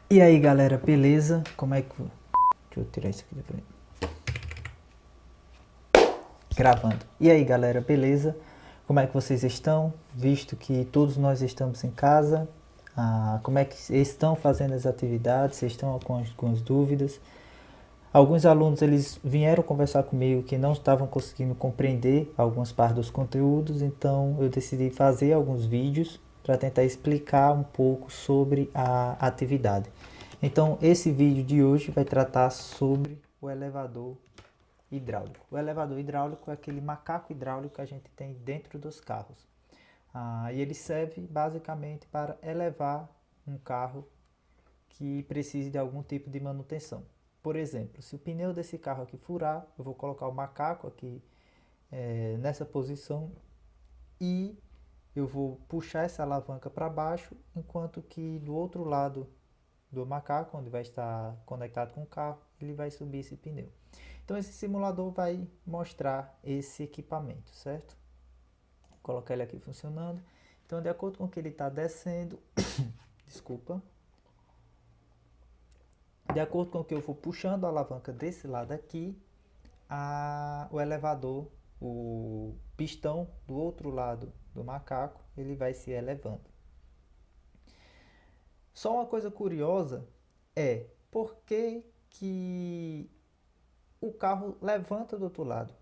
E aí galera, beleza? Como é que. Deixa eu tirar isso aqui da frente. Gravando. E aí galera, beleza? Como é que vocês estão? Visto que todos nós estamos em casa, como é que estão fazendo as atividades? Vocês estão com as dúvidas? Alguns alunos eles vieram conversar comigo que não estavam conseguindo compreender algumas partes dos conteúdos, então eu decidi fazer alguns vídeos para tentar explicar um pouco sobre a atividade. Então, esse vídeo de hoje vai tratar sobre o elevador hidráulico. O elevador hidráulico é aquele macaco hidráulico que a gente tem dentro dos carros. E ele serve basicamente para elevar um carro que precise de algum tipo de manutenção. Por exemplo, se o pneu desse carro aqui furar, eu vou colocar o macaco aqui nessa posição e eu vou puxar essa alavanca para baixo, enquanto que do outro lado do macaco, onde vai estar conectado com o carro, ele vai subir esse pneu. Então esse simulador vai mostrar esse equipamento, certo? Vou colocar ele aqui funcionando. Então, de acordo com que ele está descendo, desculpa, de acordo com que eu vou puxando a alavanca desse lado aqui, o elevador, o pistão do outro lado do macaco, ele vai se elevando. Só uma coisa curiosa é por que o carro levanta do outro lado?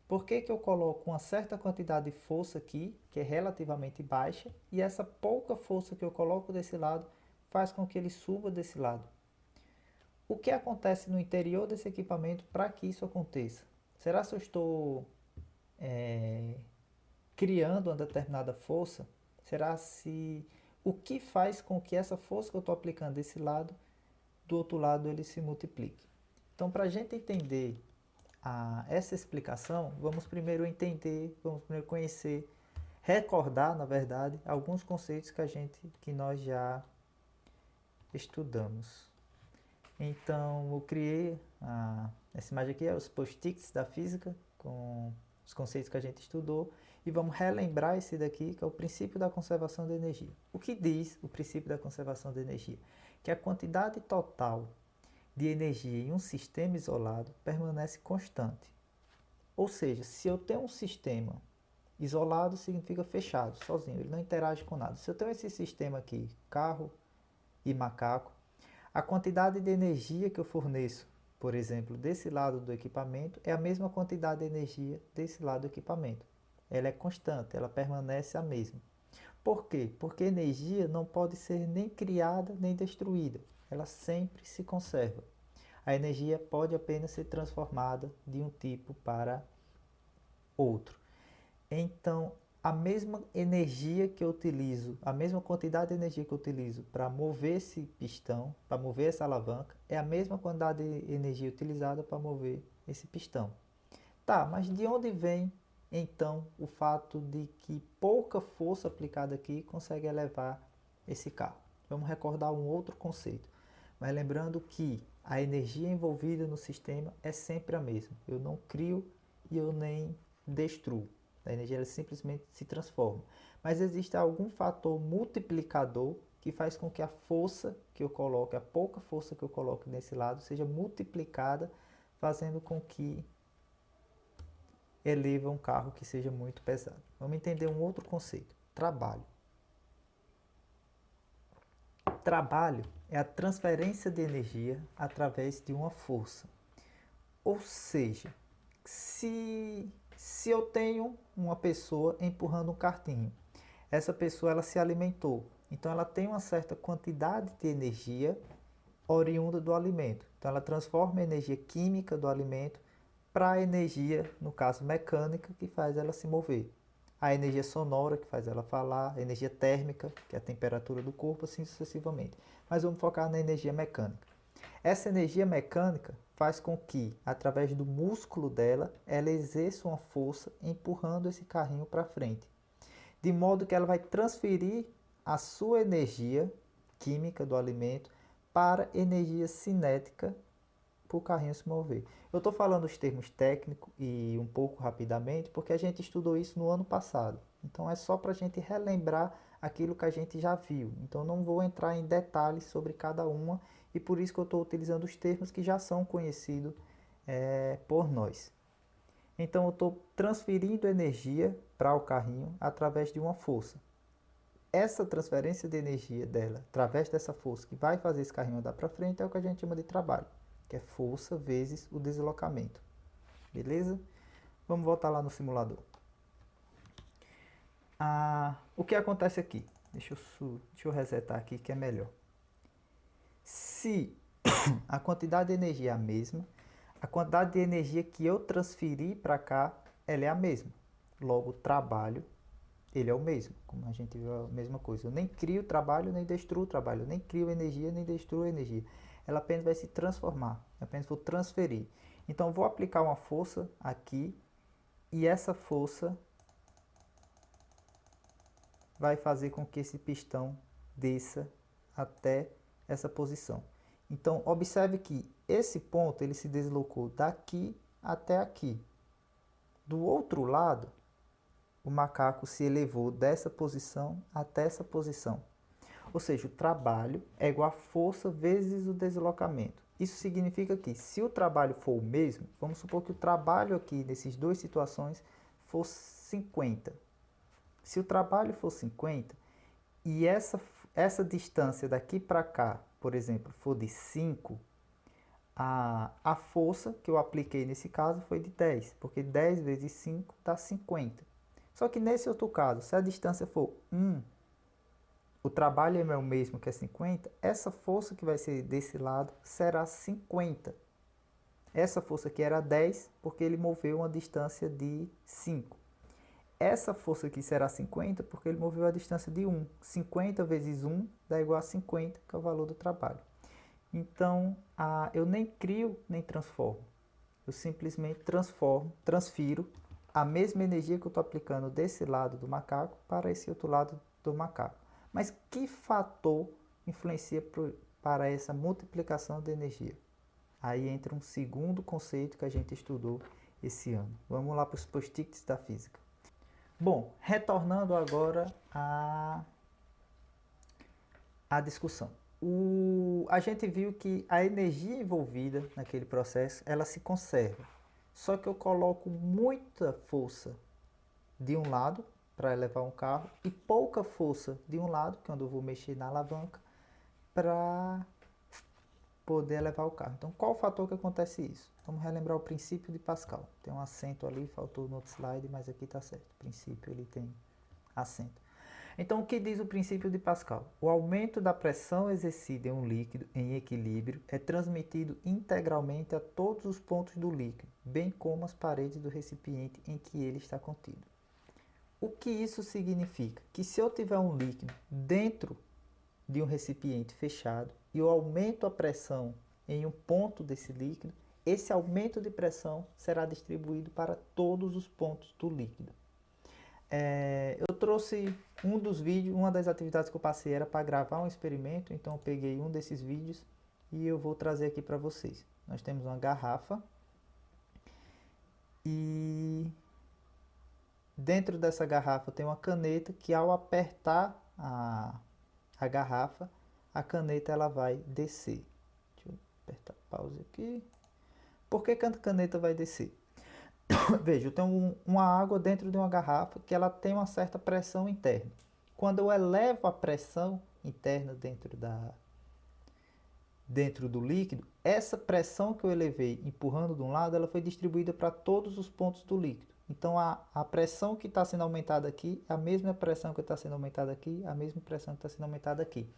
Por que eu coloco uma certa quantidade de força aqui, que é relativamente baixa, e essa pouca força que eu coloco desse lado faz com que ele suba desse lado? O que acontece no interior desse equipamento para que isso aconteça? Será que eu estou é, criando uma determinada força? Será se o que faz com que essa força que eu estou aplicando desse lado, do outro lado ele se multiplique? Então, para a gente entender essa explicação, vamos primeiro conhecer, recordar, na verdade, alguns conceitos que nós já estudamos. Então, eu criei essa imagem aqui, é os post-its da física, com os conceitos que a gente estudou, e vamos relembrar esse daqui, que é o princípio da conservação de energia. O que diz o princípio da conservação de energia? Que a quantidade total de energia em um sistema isolado permanece constante. Ou seja, se eu tenho um sistema isolado, significa fechado, sozinho, ele não interage com nada. Se eu tenho esse sistema aqui, carro e macaco, a quantidade de energia que eu forneço, por exemplo, desse lado do equipamento, é a mesma quantidade de energia desse lado do equipamento. Ela é constante, ela permanece a mesma. Por quê? Porque energia não pode ser nem criada nem destruída. Ela sempre se conserva. A energia pode apenas ser transformada de um tipo para outro. Então, a mesma energia que eu utilizo, a mesma quantidade de energia que eu utilizo para mover esse pistão, para mover essa alavanca, é a mesma quantidade de energia utilizada para mover esse pistão. Tá, mas de onde vem então o fato de que pouca força aplicada aqui consegue elevar esse carro? Vamos recordar um outro conceito, mas lembrando que a energia envolvida no sistema é sempre a mesma. Eu não crio e eu nem destruo. A energia ela simplesmente se transforma. Mas existe algum fator multiplicador que faz com que a força que eu coloque, a pouca força que eu coloque nesse lado, seja multiplicada, fazendo com que eleva um carro que seja muito pesado. Vamos entender um outro conceito: trabalho. Trabalho é a transferência de energia através de uma força. Ou seja, se eu tenho uma pessoa empurrando um cartinho, essa pessoa ela se alimentou, então ela tem uma certa quantidade de energia oriunda do alimento. Então ela transforma a energia química do alimento para a energia, no caso mecânica, que faz ela se mover. A energia sonora, que faz ela falar, a energia térmica, que é a temperatura do corpo, assim sucessivamente. Mas vamos focar na energia mecânica. Essa energia mecânica faz com que, através do músculo dela, ela exerça uma força empurrando esse carrinho para frente. De modo que ela vai transferir a sua energia química do alimento para energia cinética para o carrinho se mover. Eu estou falando os termos técnicos e um pouco rapidamente porque a gente estudou isso no ano passado. Então é só para a gente relembrar aquilo que a gente já viu. Então não vou entrar em detalhes sobre cada uma e por isso que eu estou utilizando os termos que já são conhecidos por nós. Então eu estou transferindo energia para o carrinho através de uma força. Essa transferência de energia dela, através dessa força que vai fazer esse carrinho andar para frente, é o que a gente chama de trabalho, que é força vezes o deslocamento. Beleza? Vamos voltar lá no simulador. O que acontece aqui? Deixa eu resetar aqui que é melhor. Se a quantidade de energia é a mesma, a quantidade de energia que eu transferi para cá, ela é a mesma. Logo, o trabalho, ele é o mesmo. Como a gente viu, a mesma coisa. Eu nem crio trabalho, nem destruo trabalho. Eu nem crio energia, nem destruo energia. Ela apenas vai se transformar. Eu apenas vou transferir. Então, eu vou aplicar uma força aqui. E essa força vai fazer com que esse pistão desça até essa posição. Então, observe que esse ponto ele se deslocou daqui até aqui. Do outro lado, o macaco se elevou dessa posição até essa posição. Ou seja, o trabalho é igual a força vezes o deslocamento. Isso significa que se o trabalho for o mesmo, vamos supor que o trabalho aqui nessas duas situações for 50. Se o trabalho for 50 e essa distância daqui para cá, por exemplo, for de 5, a força que eu apliquei nesse caso foi de 10, porque 10 vezes 5 dá 50. Só que nesse outro caso, se a distância for 1, o trabalho é o mesmo que é 50, essa força que vai ser desse lado será 50. Essa força aqui era 10, porque ele moveu uma distância de 5. Essa força aqui será 50, porque ele moveu a distância de 1. 50 vezes 1 dá igual a 50, que é o valor do trabalho. Então, eu nem crio, nem transformo. Eu simplesmente transfiro a mesma energia que eu estou aplicando desse lado do macaco para esse outro lado do macaco. Mas que fator influencia para essa multiplicação de energia? Aí entra um segundo conceito que a gente estudou esse ano. Vamos lá para os post-its da física. Bom, retornando agora à discussão. A gente viu que a energia envolvida naquele processo, ela se conserva. Só que eu coloco muita força de um lado para elevar um carro e pouca força de um lado, quando eu vou mexer na alavanca, para poder elevar o carro. Então, qual o fator que acontece isso? Vamos relembrar o princípio de Pascal. Tem um acento ali, faltou no outro slide, mas aqui está certo. O princípio ele tem acento. Então, o que diz o princípio de Pascal? O aumento da pressão exercida em um líquido em equilíbrio é transmitido integralmente a todos os pontos do líquido, bem como as paredes do recipiente em que ele está contido. O que isso significa? Que se eu tiver um líquido dentro de um recipiente fechado e eu aumento a pressão em um ponto desse líquido, esse aumento de pressão será distribuído para todos os pontos do líquido. Eu trouxe um dos vídeos, uma das atividades que eu passei era para gravar um experimento, então eu peguei um desses vídeos e eu vou trazer aqui para vocês. Nós temos uma garrafa e dentro dessa garrafa tem uma caneta que ao apertar a garrafa, a caneta ela vai descer. Deixa eu apertar pause aqui. Por que a caneta vai descer? Veja, eu tenho uma água dentro de uma garrafa que ela tem uma certa pressão interna. Quando eu elevo a pressão interna dentro do líquido, essa pressão que eu elevei empurrando de um lado, ela foi distribuída para todos os pontos do líquido. Então a pressão que está sendo aumentada aqui é a mesma pressão que está sendo aumentada aqui, a mesma pressão que está sendo aumentada aqui.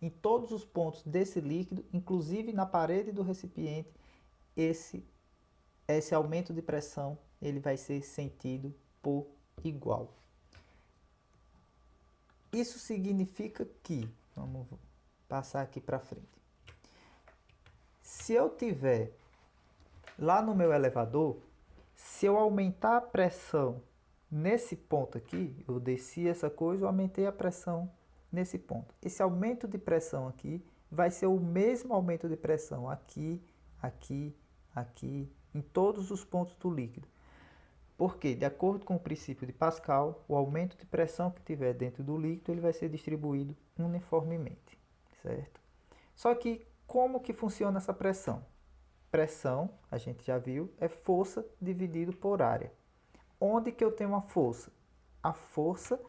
Em todos os pontos desse líquido, inclusive na parede do recipiente, esse aumento de pressão ele vai ser sentido por igual. Isso significa que, vamos passar aqui para frente. Se eu tiver lá no meu elevador, se eu aumentar a pressão nesse ponto aqui, eu desci essa coisa, eu aumentei a pressão nesse ponto. Esse aumento de pressão aqui vai ser o mesmo aumento de pressão aqui, aqui, aqui, em todos os pontos do líquido. Porque, de acordo com o princípio de Pascal, o aumento de pressão que tiver dentro do líquido ele vai ser distribuído uniformemente, certo? Só que como que funciona essa pressão? Pressão, a gente já viu, é força dividido por área. Onde que eu tenho a força? A força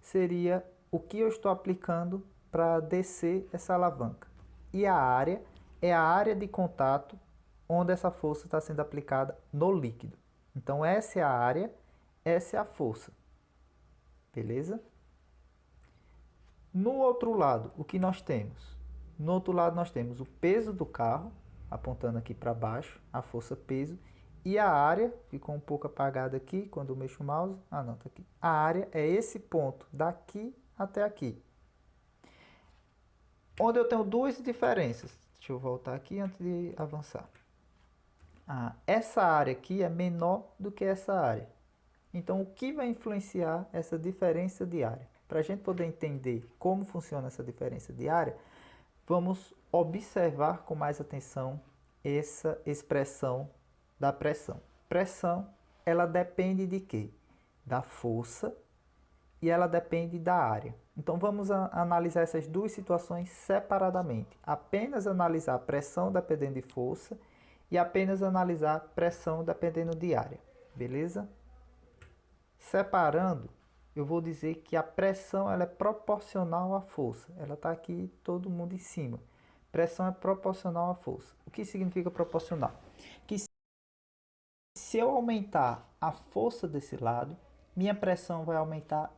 seria o que eu estou aplicando para descer essa alavanca. E a área é a área de contato onde essa força está sendo aplicada no líquido. Então, essa é a área, essa é a força. Beleza? No outro lado, o que nós temos? No outro lado, nós temos o peso do carro, apontando aqui para baixo, a força peso, e a área, ficou um pouco apagada aqui quando eu mexo o mouse. Ah, não, tá aqui. A área é esse ponto, daqui até aqui. Onde eu tenho duas diferenças. Deixa eu voltar aqui antes de avançar. Essa área aqui é menor do que essa área. Então, o que vai influenciar essa diferença de área? Para a gente poder entender como funciona essa diferença de área, vamos observar com mais atenção essa expressão da pressão. Pressão, ela depende de quê? Da força e ela depende da área. Então vamos analisar essas duas situações separadamente. Apenas analisar a pressão dependendo de força e apenas analisar a pressão dependendo de área. Beleza? Separando, eu vou dizer que a pressão ela é proporcional à força. Ela está aqui todo mundo em cima. Pressão é proporcional à força. O que significa proporcional? Que se eu aumentar a força desse lado, minha pressão vai aumentar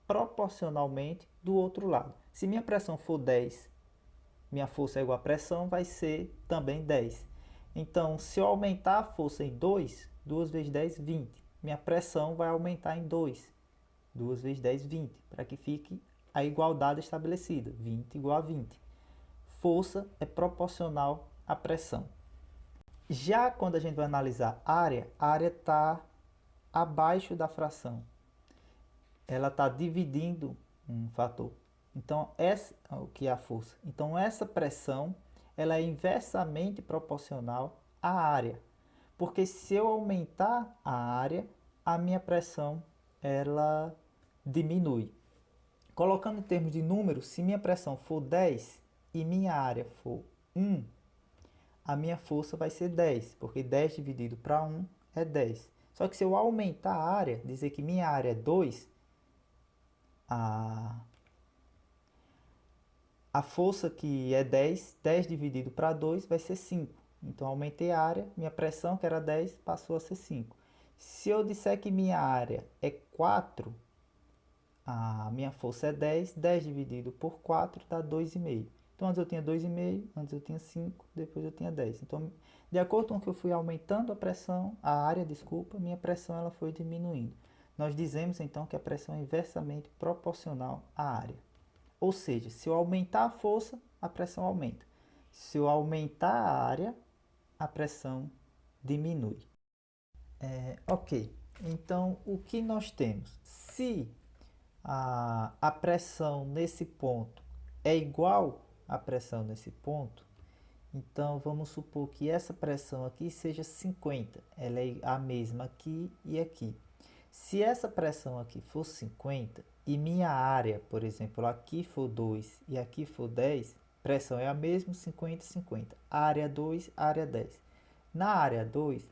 proporcionalmente do outro lado. Se minha pressão for 10, minha força é igual à pressão, vai ser também 10. Então, se eu aumentar a força em 2, 2 vezes 10, 20. Minha pressão vai aumentar em 2. 2 vezes 10, 20. Para que fique a igualdade estabelecida. 20 igual a 20. Força é proporcional à pressão. Já quando a gente vai analisar a área está abaixo da fração. Ela está dividindo um fator. Então, essa o que é a força. Então, essa pressão ela é inversamente proporcional à área. Porque se eu aumentar a área, a minha pressão ela diminui. Colocando em termos de número, se minha pressão for 10 e minha área for 1, a minha força vai ser 10, porque 10 dividido para 1 é 10. Só que se eu aumentar a área, dizer que minha área é 2, a força que é 10, 10 dividido para 2 vai ser 5. Então, aumentei a área, minha pressão, que era 10, passou a ser 5. Se eu disser que minha área é 4, a minha força é 10, 10 dividido por 4 dá 2,5. Então, antes eu tinha 2,5, antes eu tinha 5, depois eu tinha 10. Então, de acordo com o que eu fui aumentando a pressão, a área, desculpa, minha pressão ela foi diminuindo. Nós dizemos, então, que a pressão é inversamente proporcional à área. Ou seja, se eu aumentar a força, a pressão aumenta. Se eu aumentar a área, a pressão diminui. Ok, então o que nós temos? Se a pressão nesse ponto é igual à pressão nesse ponto, então vamos supor que essa pressão aqui seja 50, ela é a mesma aqui e aqui. Se essa pressão aqui for 50 e minha área, por exemplo, aqui for 2 e aqui for 10, pressão é a mesma, 50 e 50. Área 2, área 10. Na área 2,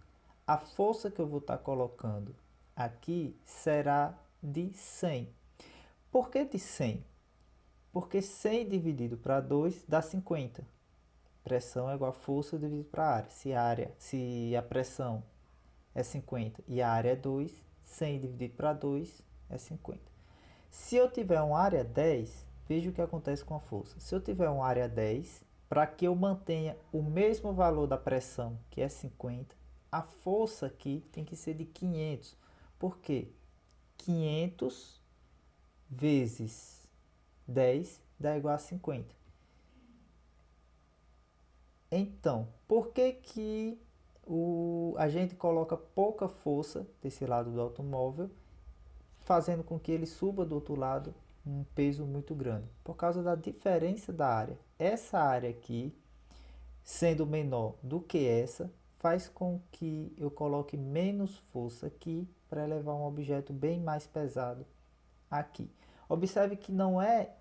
a força que eu vou estar colocando aqui será de 100. Por que de 100? Porque 100 dividido para 2 dá 50. Pressão é igual a força dividido para a área. Se a pressão é 50 e a área é 2, 100 dividido para 2 é 50. Se eu tiver uma área 10, veja o que acontece com a força. Se eu tiver uma área 10, para que eu mantenha o mesmo valor da pressão, que é 50, a força aqui tem que ser de 500. Por quê? 500 vezes 10 dá igual a 50. Então, por que a gente coloca pouca força desse lado do automóvel, fazendo com que ele suba do outro lado um peso muito grande? Por causa da diferença da área. Essa área aqui, sendo menor do que essa, faz com que eu coloque menos força aqui para elevar um objeto bem mais pesado aqui. Observe que não é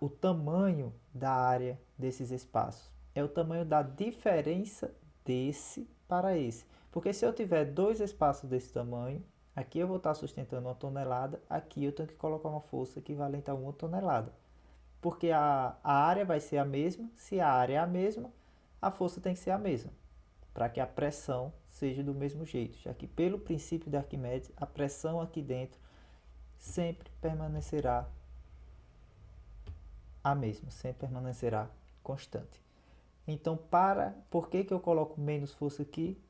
o tamanho da área desses espaços, é o tamanho da diferença desse para esse. Porque se eu tiver dois espaços desse tamanho, aqui eu vou estar sustentando 1 tonelada, aqui eu tenho que colocar uma força equivalente a 1 tonelada. Porque a área vai ser a mesma, se a área é a mesma, a força tem que ser a mesma, para que a pressão seja do mesmo jeito, já que pelo princípio de Arquimedes, a pressão aqui dentro sempre permanecerá a mesma, sempre permanecerá constante. Então, por que eu coloco menos força aqui?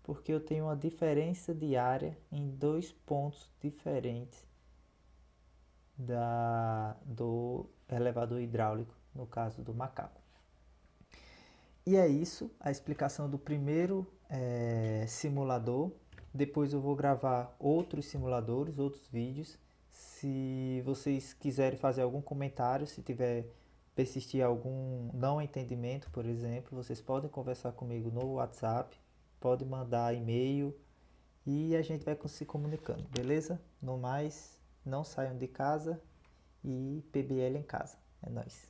Porque eu tenho uma diferença de área em dois pontos diferentes do elevador hidráulico, no caso do macaco. E é isso, a explicação do primeiro simulador. Depois eu vou gravar outros simuladores, outros vídeos. Se vocês quiserem fazer algum comentário, se tiver persistir algum não entendimento, por exemplo, vocês podem conversar comigo no WhatsApp, pode mandar e-mail e a gente vai se comunicando, beleza? No mais, não saiam de casa e PBL em casa. É nóis.